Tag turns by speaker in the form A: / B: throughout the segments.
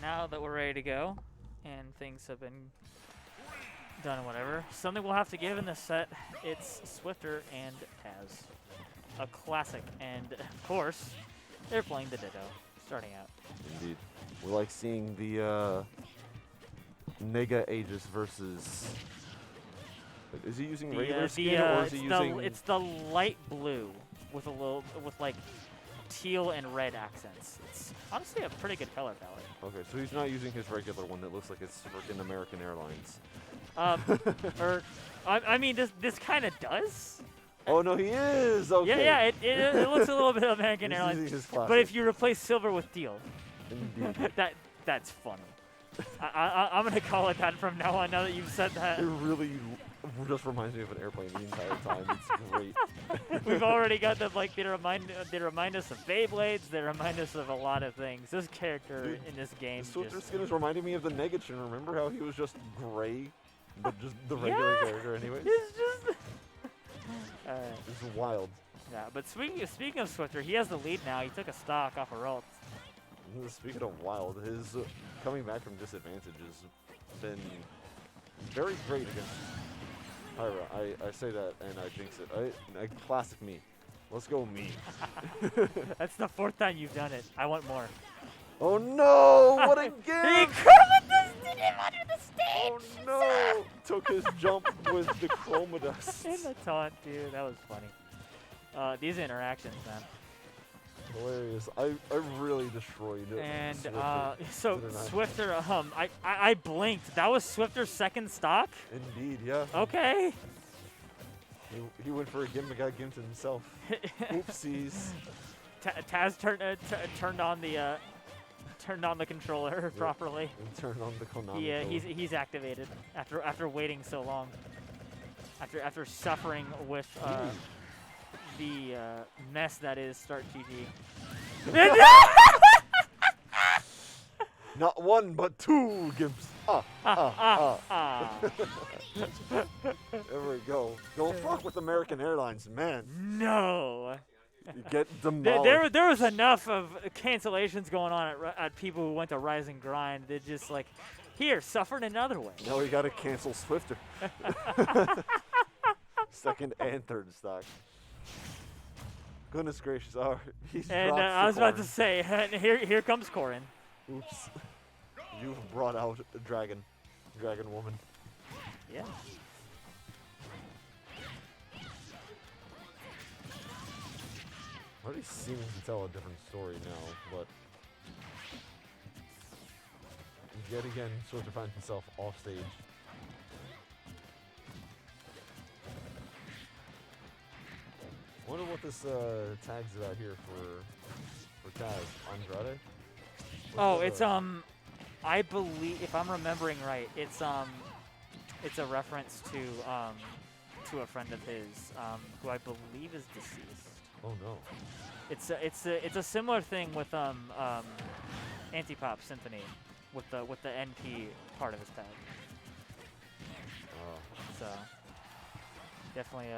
A: now that we're ready to go, and things have been done and whatever, something we'll have to give in this set, it's Swifter and Taz. A classic, and of course, they're playing the Ditto, starting out.
B: Indeed. We like seeing the Nega Aegis versus... Is he using regular skin, or is he using...
A: It's the light blue with like teal and red accents. It's honestly a pretty good color palette.
B: Okay, so he's not using his regular one that looks like it's freaking American Airlines.
A: I mean, this kind of does.
B: Oh no, he is. Okay.
A: Yeah, it looks a little bit American Airlines. But if you replace silver with teal,
B: indeed,
A: that's funny. I'm gonna call it that from now on. Now that you've said that,
B: it really just reminds me of an airplane the entire time. It's great.
A: We've already got them like they remind us of Beyblades. They remind us of a lot of things. This character in this game.
B: The Swifter skin is reminding me of the Negatron. Remember how he was just gray, but just the regular character, anyways.
A: It's just.
B: It's wild.
A: Yeah, but speaking of Swifter, he has the lead now. He took a stock off of Ralts.
B: Speaking of wild, his coming back from disadvantage has been very great against Pyra. I say that and I jinx it. Classic me. Let's go me.
A: That's the 4th time you've done it. I want more.
B: Oh no! What again?
A: He chromadusted him under the stage!
B: Oh no! Took his jump with the chromadust.
A: In the taunt, dude. That was funny. These interactions, man.
B: Hilarious. I really destroyed it.
A: And
B: Swifter.
A: so Swifter, I blinked. That was Swifter's 2nd stock?
B: Indeed, yeah.
A: Okay.
B: He went for a gimmick, got gimped himself. Oopsies.
A: Taz turned on the controller properly.
B: And turned on the Konami.
A: He's activated after waiting so long. After suffering with the mess that is Start GG.
B: Not 1, but 2 gimps. There we go. Don't fuck with American Airlines, man.
A: No.
B: You get demolished.
A: There was enough of cancellations going on at people who went to Rise and Grind. They're just like, here, suffer in another way.
B: Now we gotta cancel Swifter. 2nd and 3rd stock. Goodness gracious!
A: And I was about to say, here comes Corin.
B: Oops! You've brought out a dragon woman.
A: Yeah.
B: Already seeming to tell a different story now, but yet again, Swifter finds himself off stage. I wonder what this tag's about here for Taz. Andrade?
A: Oh, it's I believe, if I'm remembering right, it's a reference to a friend of his who I believe is deceased.
B: Oh no.
A: It's a similar thing with Antipop Symphony with the NP part of his tag. So definitely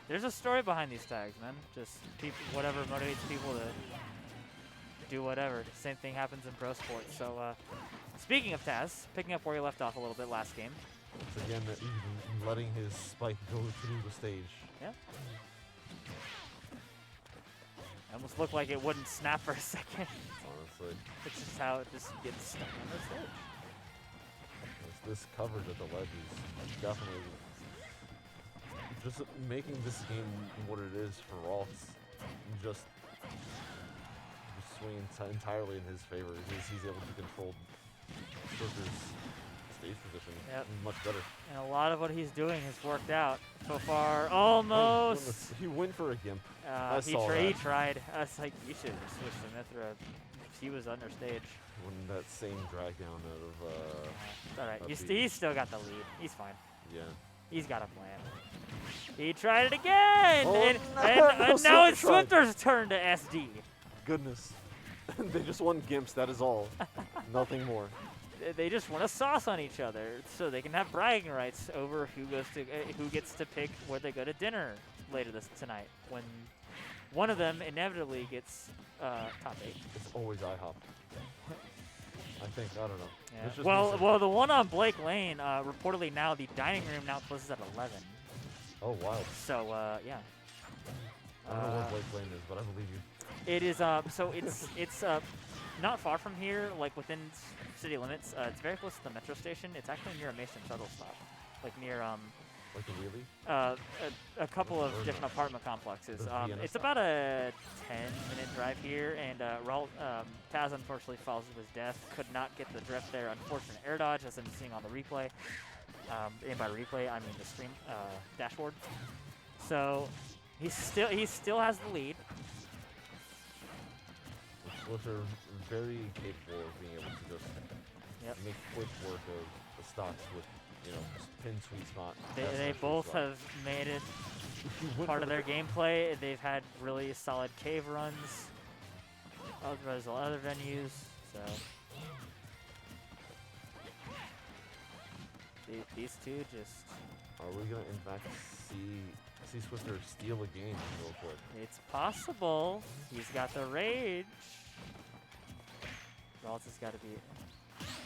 A: there's a story behind these tags, man. Just whatever motivates people to do whatever. Same thing happens in pro sports. So speaking of Taz, picking up where he left off a little bit last game.
B: Once again, even letting his spike go through the stage.
A: Yeah. Almost looked like it wouldn't snap for a second.
B: Honestly.
A: It's just how it just gets stuck on the stage.
B: This coverage at the ledge is definitely just making this game what it is for Ralts. Just swinging entirely in his favor. He's able to control Swifter's stage position much better.
A: And a lot of what he's doing has worked out so far. Almost.
B: Oh, he went for a gimp.
A: He tried. I was like, you should have switched to Mithra. He was under stage.
B: When that same drag down out of
A: all right, he's still got the lead. He's fine.
B: Yeah.
A: He's got a plan. He tried it again,
B: oh,
A: and now it's Swifter's turn to SD.
B: Goodness. They just want gimps, that is all. Nothing more.
A: They just want to sauce on each other so they can have bragging rights over who gets to pick where they go to dinner later tonight when one of them inevitably gets top 8.
B: It's always IHOP. I think. I don't know.
A: Yeah.
B: It's just
A: Well,
B: recent.
A: well, the one on Blake Lane, reportedly now the dining room now closes at 11.
B: Oh, wild.
A: So, yeah.
B: I don't know where Blake Lane is, but I believe you.
A: It is, so it's not far from here, like within city limits. It's very close to the metro station. It's actually near a Mason shuttle stop, like near,
B: Like a wheelie?
A: a couple of
B: Or
A: different
B: not.
A: apartment complexes.
B: The Vienna
A: It's
B: stop?
A: about a 10-minute drive here, and Taz unfortunately falls to his death. Could not get the drift there. Unfortunate air dodge, as I'm seeing on the replay. And by replay, I mean the stream dashboard. So he still has the lead.
B: Which are very capable of being able to just make quick work of the stocks with, just pin sweet spot.
A: They both have made it part of their gameplay. They've had really solid cave runs, as well as other venues. So these two just.
B: Are we gonna in fact see Swifter steal a game real quick?
A: It's possible. He's got the rage. Ralts has got to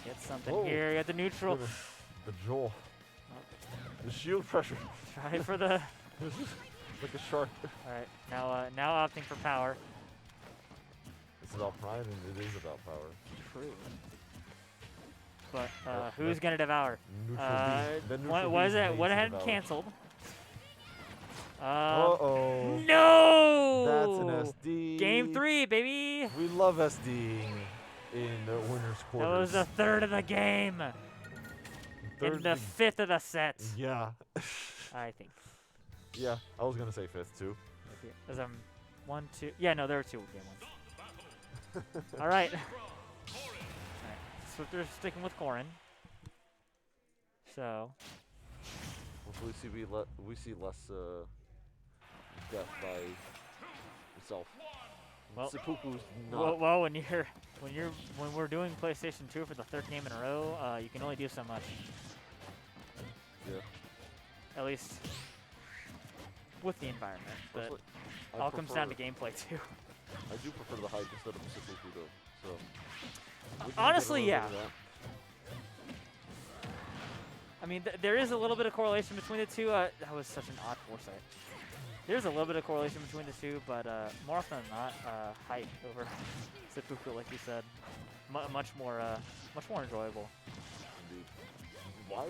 A: get something here. Got the neutral.
B: The Joel. The shield pressure.
A: Try for the.
B: Like a shark.
A: All right, now opting for power.
B: It's about pride and it is about power.
A: True. But who's gonna devour?
B: Neutral B. Then neutral
A: What is
B: B
A: it? What
B: needs to
A: had
B: devour.
A: canceled?
B: Uh-oh.
A: No!
B: That's an SD.
A: Game 3, baby!
B: We love SD in the winner's quarters.
A: That was the third of the game. And the fifth of the set.
B: Yeah.
A: I think.
B: Yeah, I was gonna say fifth too.
A: As I'm 1, 2. Yeah, no, there were 2 game ones. All right. Swifter's sticking with Corrin. So.
B: Hopefully, we see less death by itself.
A: Well,
B: Seppuku's not.
A: well, when we're doing PlayStation 2 for the 3rd game in a row, you can only do so much.
B: Yeah.
A: At least with the environment, but
B: Personally,
A: it all comes down to gameplay too.
B: I do prefer the hype instead of Seppuku though. So. we can get
A: Honestly,
B: a
A: yeah.
B: little bit of
A: I mean, there is a little bit of correlation between the two. That was such an odd foresight. There's a little bit of correlation between the two, but more often than not, hype over Seppuku, like you said, much more enjoyable.
B: Indeed. Why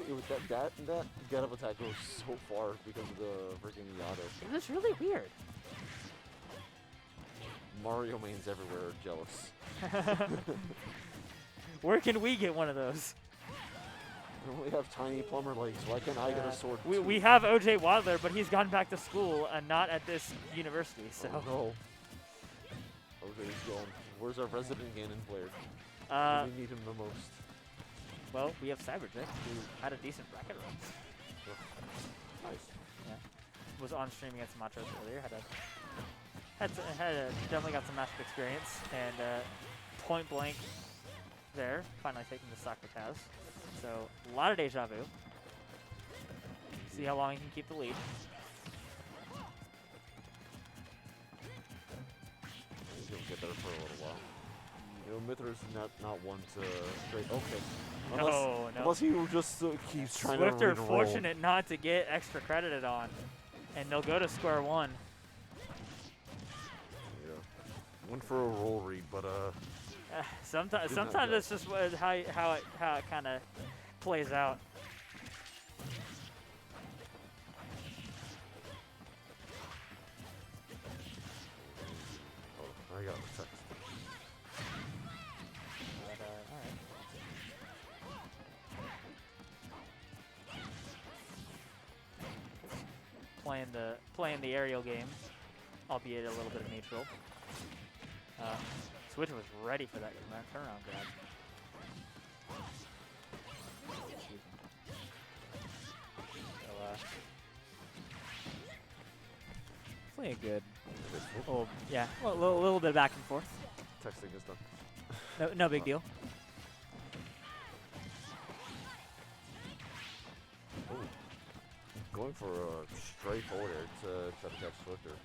B: that get up attack goes so far because of the freaking Miata.
A: It was really weird.
B: Mario mains everywhere are jealous.
A: Where can we get one of those?
B: We have tiny plumber legs. Why can't I get a sword?
A: We have OJ Wadler, but he's gone back to school and not at this university. So.
B: Oh, no. OJ's gone. Where's our resident Ganon player? We need him the most.
A: Well, we have Cyberjack, who had a decent bracket run.
B: Nice.
A: Yeah. Was on stream against Matros earlier. Definitely got some matchup experience, and point blank there, finally taking the stock with Taz. So a lot of deja vu. See how long he can keep the lead.
B: He'll get there for a little while. Mithra's not one to trade. Okay. Unless he just keeps trying
A: Swifter
B: to
A: fortunate not to get extra credited on, and they'll go to square one.
B: Yeah. Went for a roll read, but
A: Sometimes that's just how it kind of plays out.
B: Oh, I got the text.
A: Playing the aerial game, albeit a little bit of neutral. Switch was ready for that turnaround grab. Definitely a good. Oh yeah, a little bit back and forth.
B: Texting is done.
A: No big deal.
B: Oh, going for a straight forward air to try to catch Swifter.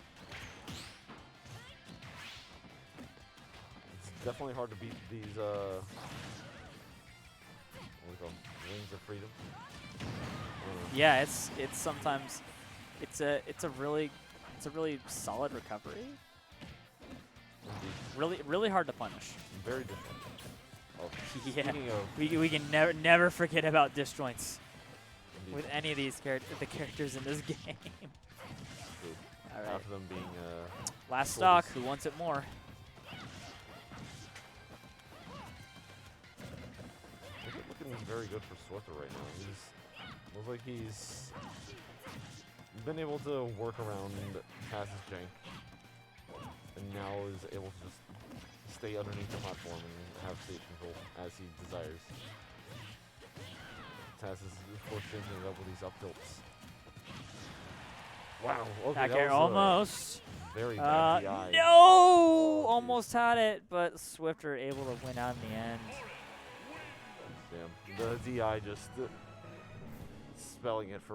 B: It's definitely hard to beat these Wings of Freedom.
A: Yeah, it's sometimes it's a really solid recovery.
B: Indeed.
A: Really hard to punish.
B: Very different. Oh,
A: Yeah,
B: speaking of,
A: we can never forget about disjoints
B: indeed,
A: with any of these the characters in this game.
B: indeed,
A: All right,
B: half of them being
A: last
B: shoulders.
A: stock. Who wants it more?
B: Looking very good for Swifter right now. Looks like he's been able to work around Taz's jank, and now is able to just stay underneath the platform and have stage control as he desires. Taz is, of course, changing it up with these up tilts. Wow. Okay,
A: Back
B: that
A: air
B: was
A: almost.
B: very bad DI.
A: No!
B: Oh,
A: Almost had it, but Swifter able to win out in the end.
B: Damn. The DI just spelling it for